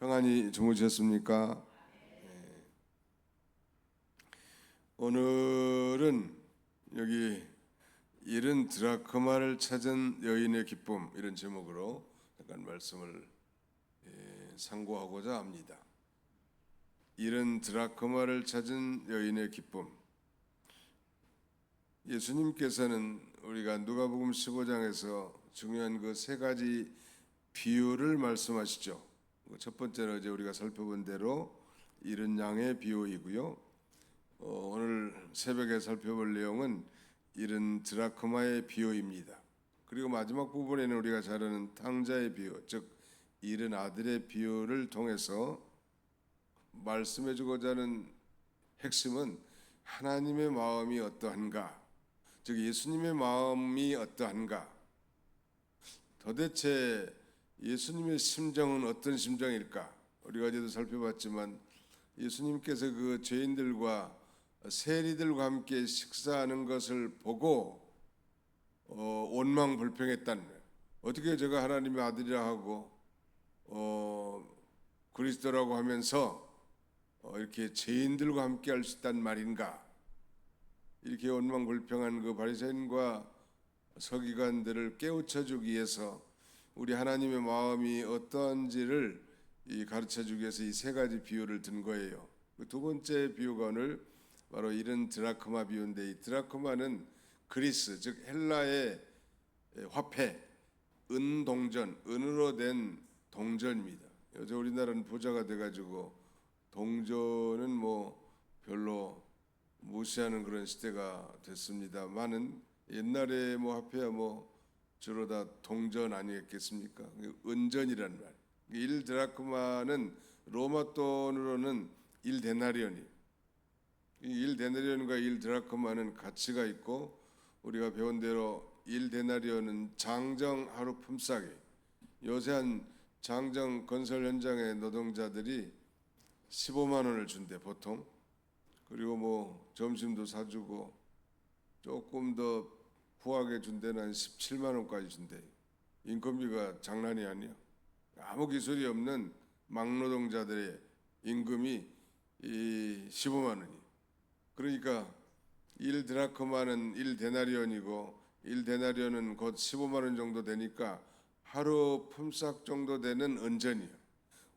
평안히 주무셨습니까? 오늘은 여기 잃은 드라크마를 찾은 여인의 기쁨 이런 제목으로 약간 말씀을 상고하고자 합니다. 잃은 드라크마를 찾은 여인의 기쁨. 예수님께서는 우리가 누가복음 15장에서 중요한 그 세 가지 비유를 말씀하시죠. 첫 번째는 어제 우리가 살펴본 대로 잃은 양의 비유이고요. 오늘 새벽에 살펴볼 내용은 잃은 드라크마의 비유입니다. 그리고 마지막 부분에는 우리가 잘 아는 탕자의 비유, 즉 잃은 아들의 비유를 통해서 말씀해주고자 하는 핵심은 하나님의 마음이 어떠한가, 즉 예수님의 마음이 어떠한가, 도대체 예수님의 심정은 어떤 심정일까? 우리가 어제도 살펴봤지만 예수님께서 그 죄인들과 세리들과 함께 식사하는 것을 보고 원망불평했다는 거예요. 어떻게 제가 하나님의 아들이라 하고 그리스도라고 하면서 이렇게 죄인들과 함께 할 수 있단 말인가? 이렇게 원망불평한 그 바리새인과 서기관들을 깨우쳐주기 위해서 우리 하나님의 마음이 어떠한지를 가르쳐주기 위해서 이 세 가지 비유를 든 거예요. 두 번째 비유가 오늘 바로 잃은 드라크마 비유인데, 이 드라크마는 그리스 즉 헬라의 화폐, 은동전, 은으로 된 동전입니다. 요새 우리나라는 부자가 돼가지고 동전은 뭐 별로 무시하는 그런 시대가 됐습니다만은 옛날에 뭐 화폐야 뭐 주로 다 동전 아니겠습니까? 은전이란 말. 1 드라크마는 로마 돈으로는 1 데나리온이. 1 데나리온과 1 드라크마는 가치가 있고, 우리가 배운 대로 1 데나리온은 장정 하루 품삯이. 요새 한 장정 건설 현장의 노동자들이 15만 원을 준대 보통. 그리고 뭐 점심도 사주고 조금 더 후하게 준 데는 한 17만 원까지 준대. 인건비가 장난이 아니야. 아무 기술이 없는 막노동자들의 임금이 15만 원이. 그러니까 1 드라크마는 1 데나리온이고 1 데나리온은 곧 15만 원 정도 되니까 하루 품삯 정도 되는 은전이야.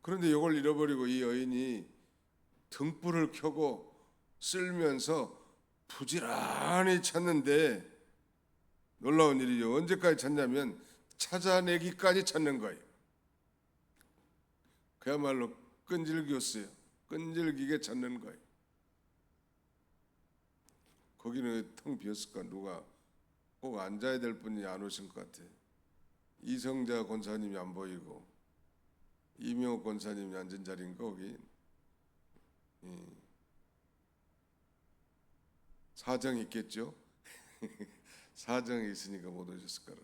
그런데 이걸 잃어버리고 이 여인이 등불을 켜고 쓸면서 부지런히 찾는데, 놀라운 일이죠. 언제까지 찾냐면 찾아내기까지 찾는 거예요. 그야말로 끈질겼어요. 끈질기게 찾는 거예요. 거기는 텅 비었을까? 누가 꼭 앉아야 될 분이 안 오신 것 같아. 이성자 권사님이 안 보이고 이명옥 권사님이 앉은 자리인가 거기. 사정이 있겠죠. 사정이 있으니까 못 오셨을 거라.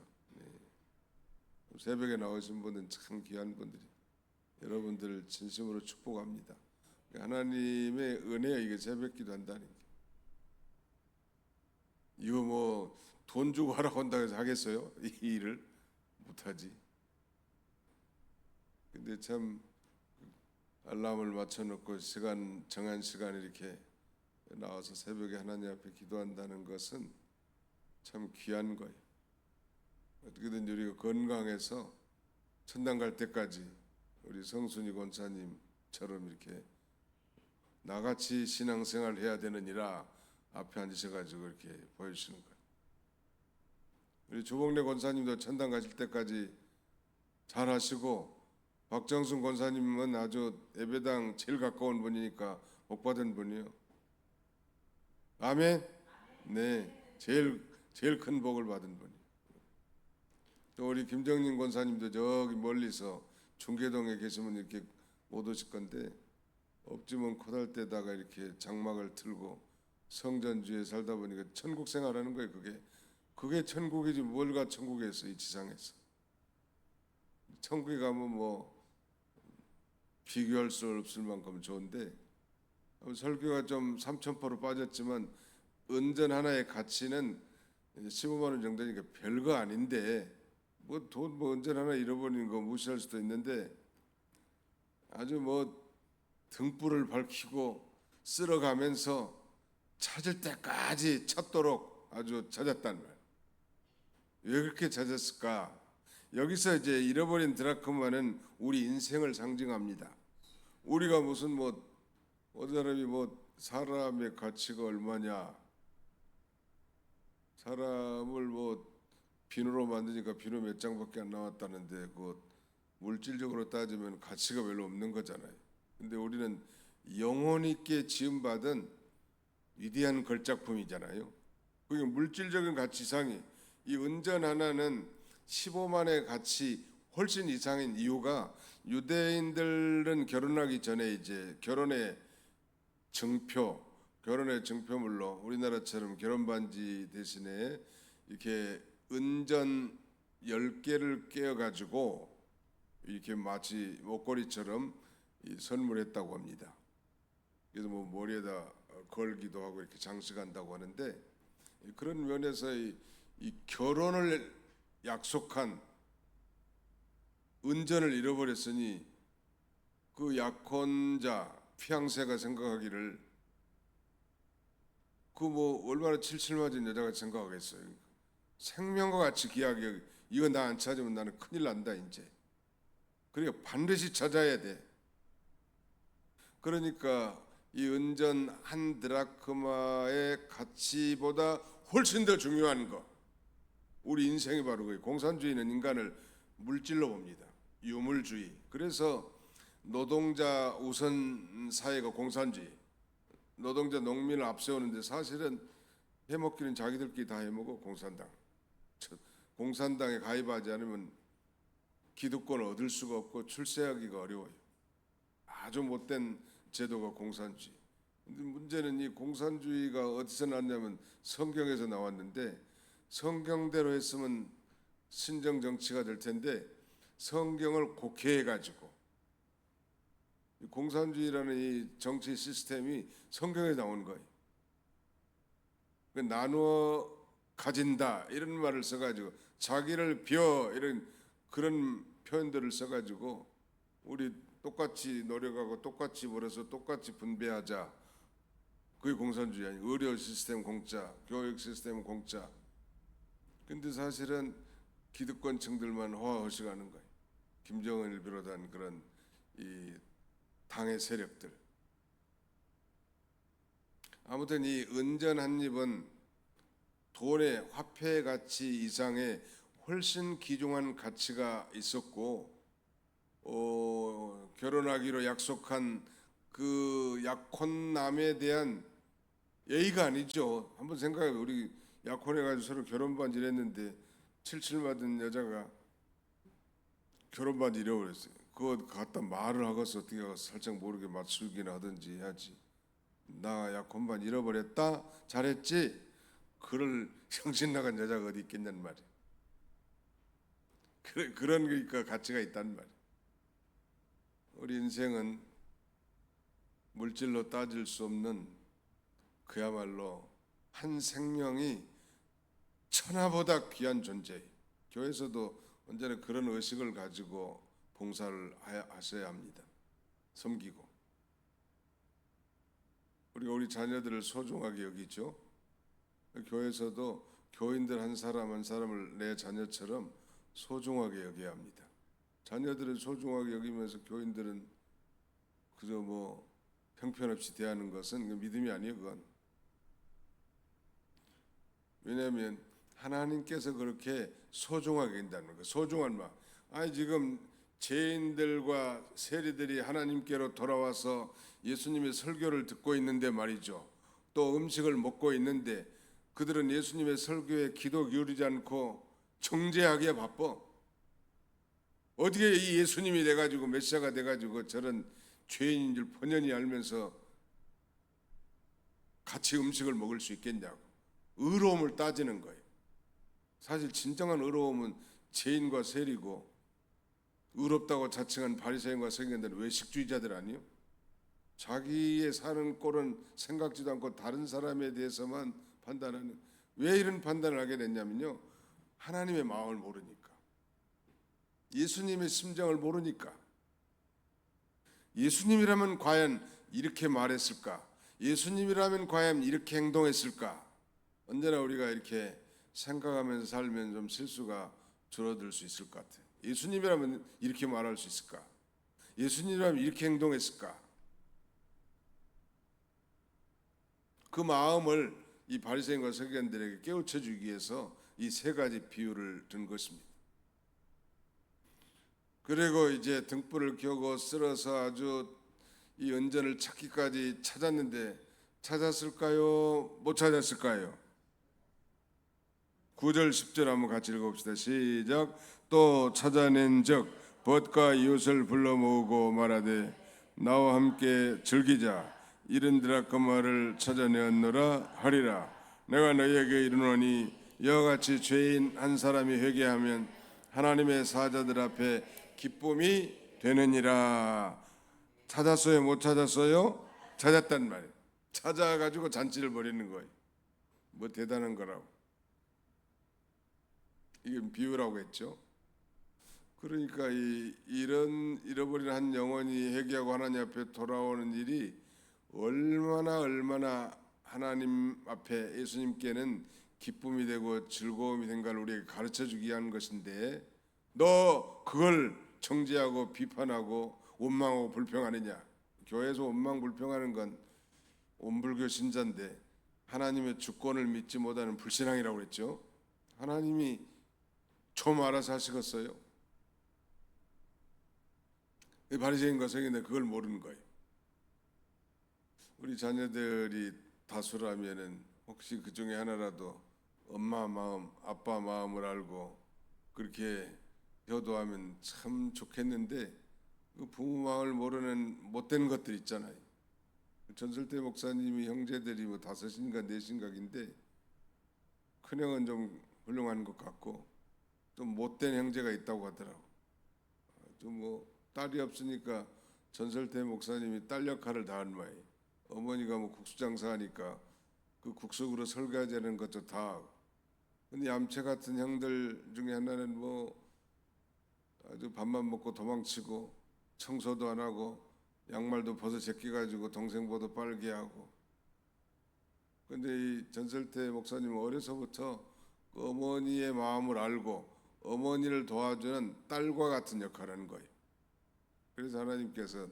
새벽에 나오신 분은 참 귀한 분들이. 여러분들을 진심으로 축복합니다. 하나님의 은혜야 이게 새벽기도 한다는 게. 이거 뭐 돈 주고 하라고 한다고 해서 하겠어요? 이 일을 못하지. 근데 참 알람을 맞춰놓고 정한 시간에 이렇게 나와서 새벽에 하나님 앞에 기도한다는 것은 참 귀한 거예요. 어떻게든 우리가 건강해서 천당 갈 때까지 우리 성순이 권사님처럼 이렇게 나같이 신앙생활 해야 되느니라 앞에 앉으셔가지고 이렇게 보여주시는 거예요. 우리 조봉래 권사님도 천당 가실 때까지 잘 하시고, 박정순 권사님은 아주 예배당 제일 가까운 분이니까 복 받은 분이요. 아멘. 네, 제일 큰 복을 받은 분이. 또 우리 김정림 권사님도 저기 멀리서 중계동에 계시면 이렇게 못 오실 건데, 없지면 코달 때다가 이렇게 장막을 틀고 성전주에 살다 보니까 천국 생활하는 거예요. 그게 천국이지 뭘 가 천국에 있어, 이 지상에서. 천국에 가면 뭐 비교할 수 없을 만큼 좋은데, 설교가 좀 3,000%로 빠졌지만 은전 하나의 가치는 15만 원 정도니까 별거 아닌데, 뭐 돈 뭐 은전 하나 잃어버리는 거 무시할 수도 있는데, 아주 뭐 등불을 밝히고 쓸어가면서 찾을 때까지 찾도록 아주 찾았단 말이에요. 왜 그렇게 찾았을까? 여기서 이제 잃어버린 드라크마는 우리 인생을 상징합니다. 우리가 무슨 뭐 어떤 사람이 뭐 사람의 가치가 얼마냐, 사람을 뭐 비누로 만드니까 비누 몇 장밖에 안 나왔다는데 그 물질적으로 따지면 가치가 별로 없는 거잖아요. 근데 우리는 영혼 있게 지음받은 위대한 걸작품이잖아요. 그게 물질적인 가치 이상이, 이 은전 하나는 15만의 가치 훨씬 이상인 이유가, 유대인들은 결혼하기 전에 이제 결혼의 증표물로 우리나라처럼 결혼 반지 대신에 이렇게 은전 10개를 깨어 가지고 이렇게 마치 목걸이처럼 선물했다고 합니다. 그래서 뭐 머리에다 걸기도 하고 이렇게 장식한다고 하는데, 그런 면에서 이 결혼을 약속한 은전을 잃어버렸으니 그 약혼자 피앙세가 생각하기를 그 뭐 얼마나 칠칠맞은 여자가 생각하겠어요. 생명과 같이 귀하게, 이거 나 안 찾으면 나는 큰일 난다 이제. 그러니까 반드시 찾아야 돼. 그러니까 이 은전 한 드라크마의 가치보다 훨씬 더 중요한 거, 우리 인생이 바로 거예요. 공산주의는 인간을 물질로 봅니다. 유물주의. 그래서 노동자 우선 사회가 공산주의, 노동자 농민을 앞세우는데 사실은 해먹기는 자기들끼리 다 해먹어. 공산당에 가입하지 않으면 기득권을 얻을 수가 없고 출세하기가 어려워요. 아주 못된 제도가 공산주의. 근데 문제는 이 공산주의가 어디서 났냐면 성경에서 나왔는데, 성경대로 했으면 신정 정치가 될 텐데 성경을 곡해해 가지고, 공산주의라는 이 정치 시스템이 성경에 나온 거예요. 나누어 가진다 이런 말을 써가지고, 자기를 비워 이런 그런 표현들을 써가지고 우리 똑같이 노력하고 똑같이 벌어서 똑같이 분배하자. 그게 공산주의 아니에요. 의료 시스템 공짜, 교육 시스템 공짜. 근데 사실은 기득권층들만 호화호식하는 거예요. 김정은을 비롯한 그런 이 당의 세력들. 아무튼 이 은전 한 입은 돈의 화폐 가치 이상의 훨씬 귀중한 가치가 있었고, 결혼하기로 약속한 그 약혼남에 대한 예의가 아니죠. 한번 생각해. 우리 약혼해가지고 서로 결혼 반지를 했는데 칠칠맞은 여자가 결혼 반지 잃어버렸어요. 그거 갖다 말을 하고서 어떻게 하고 살짝 모르게 맞추기나 하든지 해야지. 나 약혼 반지 잃어버렸다, 잘했지. 그럴 정신 나간 여자가 어디 있겠냔 말이에요. 그런 거니까 가치가 있단 말이에요. 우리 인생은 물질로 따질 수 없는 그야말로 한 생명이 천하보다 귀한 존재예요. 교회에서도 언제나 그런 의식을 가지고 봉사를 하셔야 합니다. 섬기고. 우리가 우리 자녀들을 소중하게 여기죠. 교회에서도 교인들 한 사람 한 사람을 내 자녀처럼 소중하게 여겨야 합니다. 자녀들을 소중하게 여기면서 교인들은 그저 뭐 형편없이 대하는 것은 믿음이 아니에요. 그건. 왜냐하면 하나님께서 그렇게 소중하게 한다는 거예요. 소중한 마음. 아니 지금 죄인들과 세리들이 하나님께로 돌아와서 예수님의 설교를 듣고 있는데 말이죠. 또 음식을 먹고 있는데 그들은 예수님의 설교에 귀도 기울이지 않고 정죄하기에 바빠. 어떻게 이 예수님이 돼가지고 메시아가 돼가지고 저런 죄인인 줄 뻔히 알면서 같이 음식을 먹을 수 있겠냐고. 의로움을 따지는 거예요. 사실 진정한 의로움은 죄인과 세리고, 의롭다고 자칭한 바리새인과 서기관들은 외식주의자들 아니요? 자기의 사는 꼴은 생각지도 않고 다른 사람에 대해서만 판단하는. 왜 이런 판단을 하게 됐냐면요, 하나님의 마음을 모르니까, 예수님의 심정을 모르니까. 예수님이라면 과연 이렇게 말했을까? 예수님이라면 과연 이렇게 행동했을까? 언제나 우리가 이렇게 생각하면서 살면 좀 실수가 줄어들 수 있을 것 같아요. 예수님이라면 이렇게 말할 수 있을까? 예수님이라면 이렇게 행동했을까? 그 마음을 이 바리새인과 서기관들에게 깨우쳐 주기 위해서 이 세 가지 비유를 든 것입니다. 그리고 이제 등불을 켜고 쓸어서 아주 이 은전을 찾기까지 찾았는데 찾았을까요? 못 찾았을까요? 9절 10절 한번 같이 읽어봅시다. 시작. 또 찾아낸 적 벗과 이웃을 불러 모으고 말하되 나와 함께 즐기자. 이른들아 그 말을 찾아내었노라 하리라. 내가 너희에게 이르노니 이와 같이 죄인 한 사람이 회개하면 하나님의 사자들 앞에 기쁨이 되느니라. 찾았어요? 못 찾았어요? 찾았단 말이에요. 찾아가지고 잔치를 벌이는 거예요. 뭐 대단한 거라고. 이게 비유라고 했죠. 그러니까 이런 잃어버린 한 영혼이 회개하고 하나님 앞에 돌아오는 일이 얼마나 하나님 앞에 예수님께는 기쁨이 되고 즐거움이 된 걸 우리에게 가르쳐주기 위한 것인데 너 그걸 정죄하고 비판하고 원망하고 불평하느냐? 교회에서 원망 불평하는 건 온불교 신자인데 하나님의 주권을 믿지 못하는 불신앙이라고 그랬죠. 하나님이 좀 알아서 하시겠어요? 바리새인과 서기관들 그걸 모르는 거예요. 우리 자녀들이 다수라면은 혹시 그 중에 하나라도 엄마 마음, 아빠 마음을 알고 그렇게 효도하면 참 좋겠는데 그 부모 마음을 모르는 못된 것들 있잖아요. 전설대 목사님이 형제들이 뭐 다섯인가 넷인가인데 큰형은 좀 훌륭한 것 같고 좀 못된 형제가 있다고 하더라고. 좀 뭐 딸이 없으니까 전설대 목사님이 딸 역할을 다한 모양이에요. 어머니가 뭐 국수 장사하니까 그 국수로 설거지하는 것도 다 하고. 근데 얌체 같은 형들 중에 하나는 뭐 아주 밥만 먹고 도망치고 청소도 안 하고 양말도 벗어 제껴가지고 동생보다 빨게 하고. 근데 이 전설태 목사님은 어려서부터 그 어머니의 마음을 알고 어머니를 도와주는 딸과 같은 역할을 하는 거예요. 그래서 하나님께서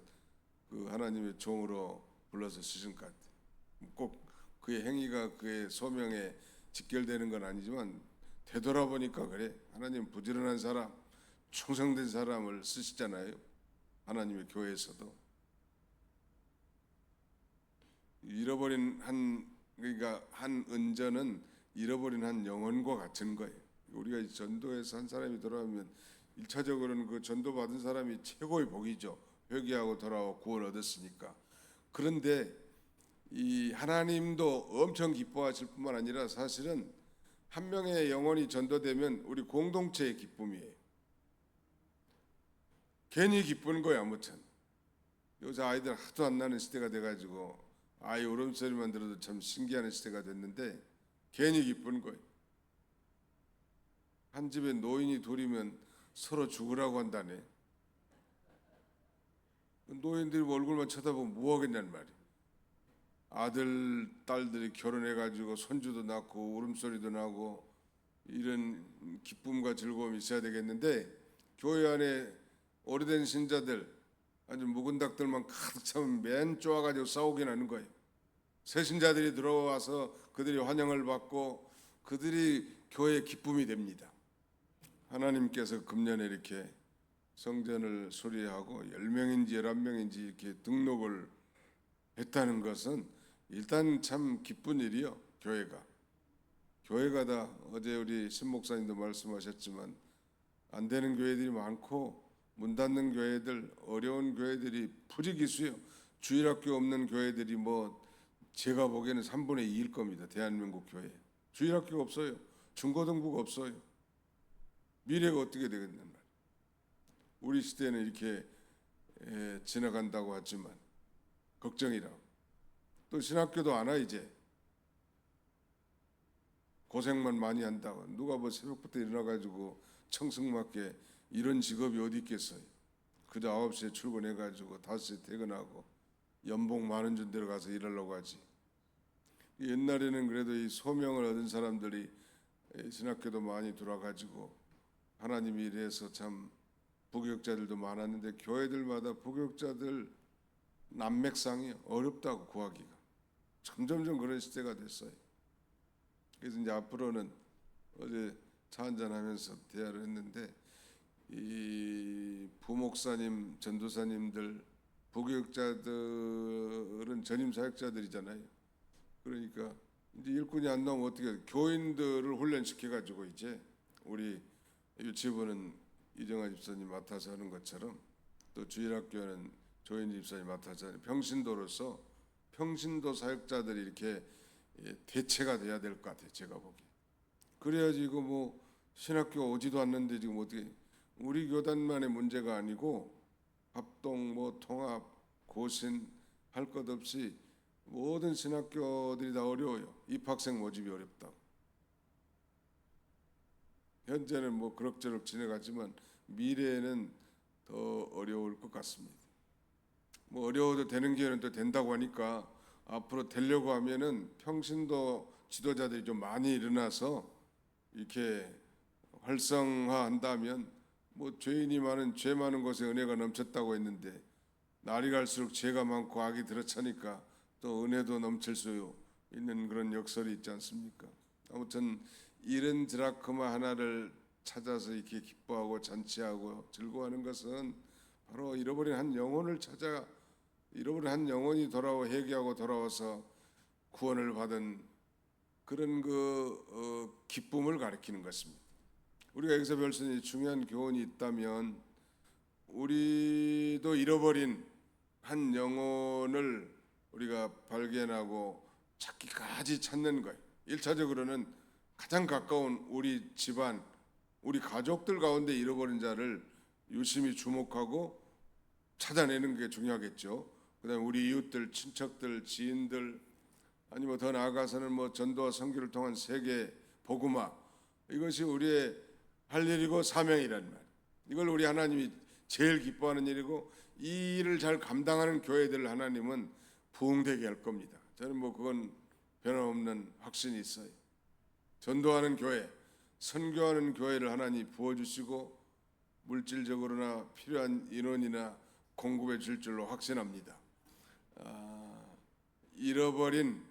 그 하나님의 종으로 불러서 쓰신 것 같아요. 꼭 그의 행위가 그의 소명에 직결되는 건 아니지만 되돌아보니까 그래. 하나님 부지런한 사람, 충성된 사람을 쓰시잖아요. 하나님의 교회에서도. 잃어버린 그러니까 한 은전은 잃어버린 한 영혼과 같은 거예요. 우리가 전도에서 한 사람이 돌아오면 1차적으로는 그 전도 받은 사람이 최고의 복이죠. 회개하고 돌아와 구원 얻었으니까. 그런데 이 하나님도 엄청 기뻐하실 뿐만 아니라 사실은 한 명의 영혼이 전도되면 우리 공동체의 기쁨이에요. 괜히 기쁜 거야 아무튼. 요새 아이들 하도 안 나는 시대가 돼가지고 아이 울음소리만 들어도 참 신기한 시대가 됐는데 괜히 기쁜 거예요. 한 집에 노인이 둘이면 서로 죽으라고 한다네. 노인들이 얼굴만 쳐다보면 뭐 하겠냐는 말이에요. 아들, 딸들이 결혼해가지고 손주도 낳고 울음소리도 나고 이런 기쁨과 즐거움이 있어야 되겠는데 교회 안에 오래된 신자들 아주 묵은 닭들만 가득 차면 맨 쪼아가지고 싸우긴 하는 거예요. 새 신자들이 들어와서 그들이 환영을 받고 그들이 교회의 기쁨이 됩니다. 하나님께서 금년에 이렇게 성전을 수리하고 10명인지 11명인지 이렇게 등록을 했다는 것은 일단 참 기쁜 일이요. 교회가 다 어제 우리 신 목사님도 말씀하셨지만 안 되는 교회들이 많고 문 닫는 교회들, 어려운 교회들이 부지기수요. 주일학교 없는 교회들이 뭐 제가 보기에는 3분의 2일 겁니다. 대한민국 교회. 주일학교가 없어요. 중고등부가 없어요. 미래가 어떻게 되겠냔 말이에요. 우리 시대는 이렇게 지나간다고 하지만 걱정이라고. 또 신학교도 안 와 이제. 고생만 많이 한다고. 누가 뭐 새벽부터 일어나가지고 청승맞게 이런 직업이 어디 있겠어요. 그저 9시에 출근해가지고 5시에 퇴근하고 연봉 많은 준 데로 가서 일하려고 하지. 옛날에는 그래도 이 소명을 얻은 사람들이 신학교도 많이 들어와가지고 하나님 일해서 참 부교육자들도 많았는데 교회들마다 부교육자들 난맥상이 어렵다고 구하기가 점점점 그런 시대가 됐어요. 그래서 이제 앞으로는 어제 차 한잔하면서 대화를 했는데 이 부목사님, 전도사님들, 부교육자들은 전임 사역자들이잖아요. 그러니까 이제 일꾼이 안 나오면 어떻게 해요? 교인들을 훈련시켜 가지고 이제 우리 유치부는 이정아 집사님 맡아서 하는 것처럼 또 주일학교는 조현지 집사님 맡아서 하는 평신도로서 평신도 사역자들이 이렇게 대체가 돼야 될 것 같아요. 제가 보기. 그래야지 이거 뭐 신학교 오지도 않는데 지금 어떻게 우리 교단만의 문제가 아니고 합동 뭐 통합 고신 할 것 없이 모든 신학교들이 다 어려워요. 입학생 모집이 어렵다고. 현재는 뭐 그럭저럭 지내가지만 미래에는 더 어려울 것 같습니다. 뭐 어려워도 되는 기회는 또 된다고 하니까 앞으로 되려고 하면은 평신도 지도자들이 좀 많이 일어나서 이렇게 활성화한다면 뭐 죄인이 많은 죄 많은 곳에 은혜가 넘쳤다고 했는데 날이 갈수록 죄가 많고 악이 들어차니까 또 은혜도 넘칠 수 있는 그런 역설이 있지 않습니까? 아무튼 이런 드라크마 하나를 찾아서 이렇게 기뻐하고 잔치하고 즐거워하는 것은 바로 잃어버린 한 영혼을 찾아 잃어버린 한 영혼이 돌아와 회개하고 돌아와서 구원을 받은 그런 기쁨을 가리키는 것입니다. 우리가 여기서 배울 수 있는 중요한 교훈이 있다면 우리도 잃어버린 한 영혼을 우리가 발견하고 찾기까지 찾는 거예요. 1차적으로는 가장 가까운 우리 집안, 우리 가족들 가운데 잃어버린 자를 유심히 주목하고 찾아내는 게 중요하겠죠. 그다음에 우리 이웃들, 친척들, 지인들, 아니면 더 나아가서는 뭐 전도와 선교를 통한 세계 복음화, 이것이 우리의 할 일이고 사명이란 말. 이걸 우리 하나님이 제일 기뻐하는 일이고 이 일을 잘 감당하는 교회들 하나님은 부흥되게 할 겁니다. 저는 뭐 그건 변함없는 확신이 있어요. 전도하는 교회, 선교하는 교회를 하나님 부어주시고 물질적으로나 필요한 인원이나 공급해 줄 줄로 확신합니다. 잃어버린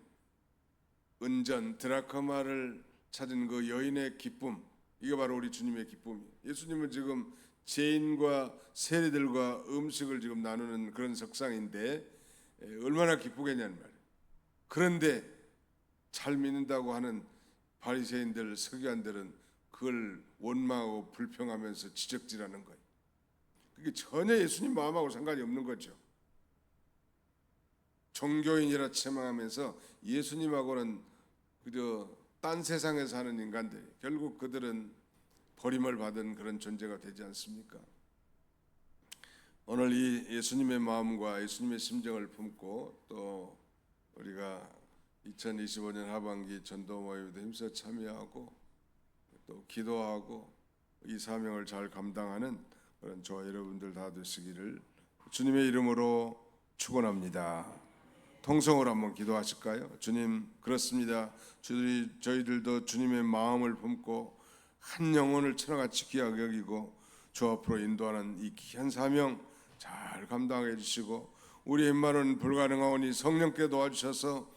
은전 드라크마를 찾은 그 여인의 기쁨, 이게 바로 우리 주님의 기쁨이에요. 예수님은 지금 죄인과 세리들과 음식을 지금 나누는 그런 석상인데 얼마나 기쁘겠냐는 말이에요. 그런데 잘 믿는다고 하는 바리새인들, 서기관들은 그걸 원망하고 불평하면서 지적질하는 거예요. 그게 전혀 예수님 마음하고 상관이 없는 거죠. 종교인이라 체망하면서 예수님하고는 그저 딴 세상에 사는 인간들, 결국 그들은 버림을 받은 그런 존재가 되지 않습니까? 오늘 이 예수님의 마음과 예수님의 심정을 품고 또 우리가 2025년 하반기 전도 모임에도 힘써 참여하고 또 기도하고 이 사명을 잘 감당하는 그런 저와 여러분들 다 되시기를 주님의 이름으로 축원합니다. 통성으로 한번 기도하실까요? 주님, 그렇습니다. 저희들도 주님의 마음을 품고 한 영혼을 천하같이 귀하게 여기고 주 앞으로 인도하는 이 귀한 사명 잘 감당해 주시고 우리 힘만은 불가능하오니 성령께 도와주셔서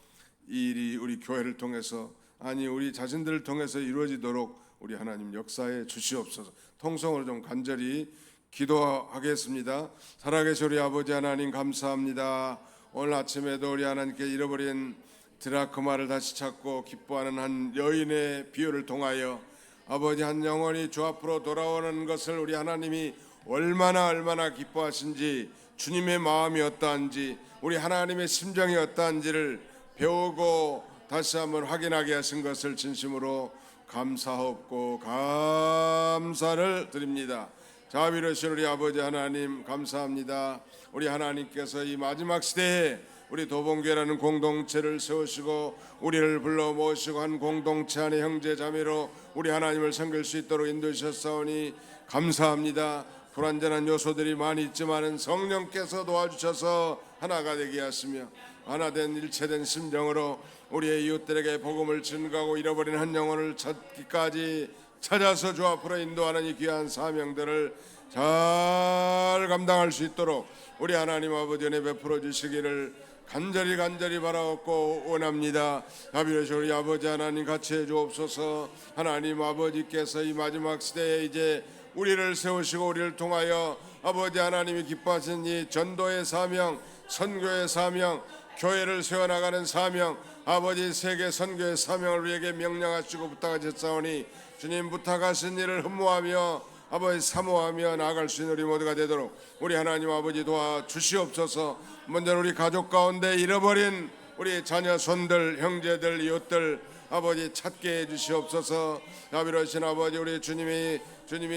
이 일이 우리 교회를 통해서 아니 우리 자신들을 통해서 이루어지도록 우리 하나님 역사에 주시옵소서. 통성으로 좀 간절히 기도하겠습니다. 살아계신 우리 아버지 하나님 감사합니다. 오늘 아침에도 우리 하나님께 잃어버린 드라크마를 다시 찾고 기뻐하는 한 여인의 비유를 통하여 아버지 한 영혼이 주 앞으로 돌아오는 것을 우리 하나님이 얼마나 기뻐하신지 주님의 마음이 어떠한지 우리 하나님의 심정이 어떠한지를 배우고 다시 한번 확인하게 하신 것을 진심으로 감사하옵고 감사를 드립니다. 자비로우신 우리 아버지 하나님 감사합니다. 우리 하나님께서 이 마지막 시대에 우리 도봉교회라는 공동체를 세우시고 우리를 불러 모으시고 한 공동체 안의 형제 자매로 우리 하나님을 섬길 수 있도록 인도하셨사오니 감사합니다. 불완전한 요소들이 많이 있지만은 성령께서 도와주셔서 하나가 되게 하시며 하나된 일체된 심정으로 우리의 이웃들에게 복음을 증거하고 잃어버린 한 영혼을 찾기까지 찾아서 주 앞으로 인도하는 이 귀한 사명들을 잘 감당할 수 있도록 우리 하나님 아버지 은혜 베풀어 주시기를 간절히 바라옵고 원합니다. 아버지 우리 아버지 하나님 같이 해주옵소서. 하나님 아버지께서 이 마지막 시대에 이제 우리를 세우시고 우리를 통하여 아버지 하나님이 기뻐하신 이 전도의 사명, 선교의 사명, 교회를 세워나가는 사명, 아버지 세계 선교의 사명을 우리에게 명령하시고 부탁하셨사오니 주님 부탁하신 일을 흠모하며 아버지 사모하며 나아갈 수 있는 우리 모두가 되도록 우리 하나님 아버지 도와주시옵소서. 먼저 우리 가족 가운데 잃어버린 우리 자녀 손들 형제들 이웃들 아버지 찾게 해주시옵소서. 자비로우신 아버지 우리 주님이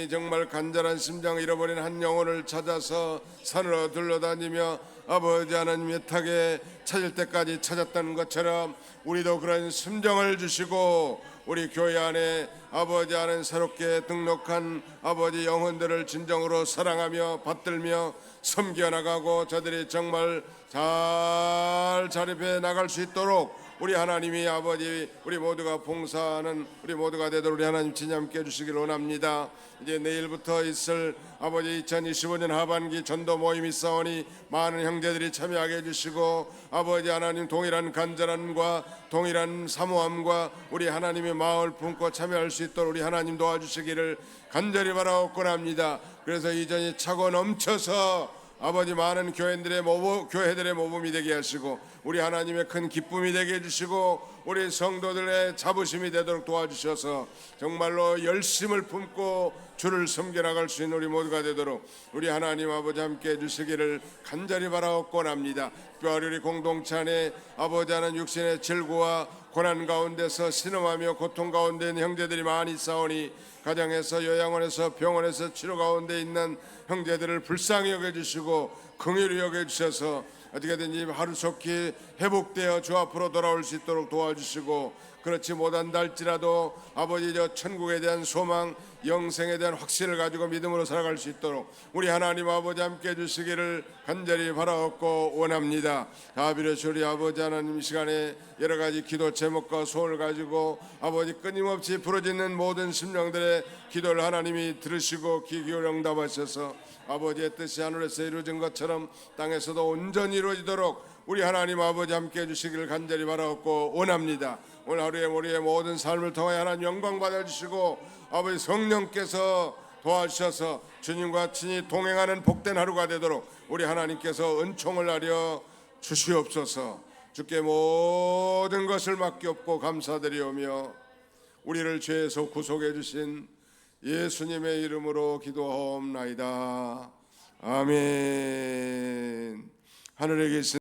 정말 간절한 심장 잃어버린 한 영혼을 찾아서 산으로 둘러다니며 아버지 하나님 애타게 찾을 때까지 찾았다는 것처럼 우리도 그런 심정을 주시고 우리 교회 안에 아버지 안에 새롭게 등록한 아버지 영혼들을 진정으로 사랑하며 받들며 섬겨나가고 저들이 정말 잘 자립해 나갈 수 있도록 우리 하나님이 아버지 우리 모두가 봉사하는 우리 모두가 되도록 우리 하나님 친히 함께 해주시길 원합니다. 이제 내일부터 있을 아버지 2025년 하반기 전도 모임이 있사오니 많은 형제들이 참여하게 해주시고 아버지 하나님 동일한 간절함과 동일한 사모함과 우리 하나님의 마음을 품고 참여할 수 있도록 우리 하나님 도와주시기를 간절히 바라옵곤 합니다. 그래서 이전이 차고 넘쳐서 아버지 많은 교회들의 모범이 되게 하시고 우리 하나님의 큰 기쁨이 되게 해주시고 우리 성도들의 자부심이 되도록 도와주셔서 정말로 열심을 품고 주를 섬겨나갈 수 있는 우리 모두가 되도록 우리 하나님 아버지 함께 해주시기를 간절히 바라옵곤 합니다. 특별히 우리 공동체 안에 아버지 하나님 육신의 질고와 고난 가운데서 신음하며 고통 가운데 있는 형제들이 많이 있사오니 가정에서 요양원에서 병원에서 치료 가운데 있는 형제들을 불쌍히 여겨주시고 긍휼히 여겨주셔서 어떻게든지 하루속히 회복되어 주 앞으로 돌아올 수 있도록 도와주시고 그렇지 못한다 할지라도 아버지 저 천국에 대한 소망 영생에 대한 확신을 가지고 믿음으로 살아갈 수 있도록 우리 하나님 아버지 함께 해주시기를 간절히 바라옵고 원합니다. 비로소 우리 아버지 하나님 이 시간에 여러 가지 기도 제목과 소원을 가지고 아버지 끊임없이 부르짖는 모든 심령들의 기도를 하나님이 들으시고 귀 기울여 응답하셔서 아버지의 뜻이 하늘에서 이루어진 것처럼 땅에서도 온전히 이루어지도록 우리 하나님 아버지 함께 해주시기를 간절히 바라옵고 원합니다. 오늘 하루에 우리의 모든 삶을 통해 하나님 영광 받아주시고 아버지 성령께서 도와주셔서 주님과 친히 동행하는 복된 하루가 되도록 우리 하나님께서 은총을 나려 주시옵소서. 주께 모든 것을 맡겼고 감사드리오며 우리를 죄에서 구속해 주신 예수님의 이름으로 기도하옵나이다. 아멘. 하늘에 계신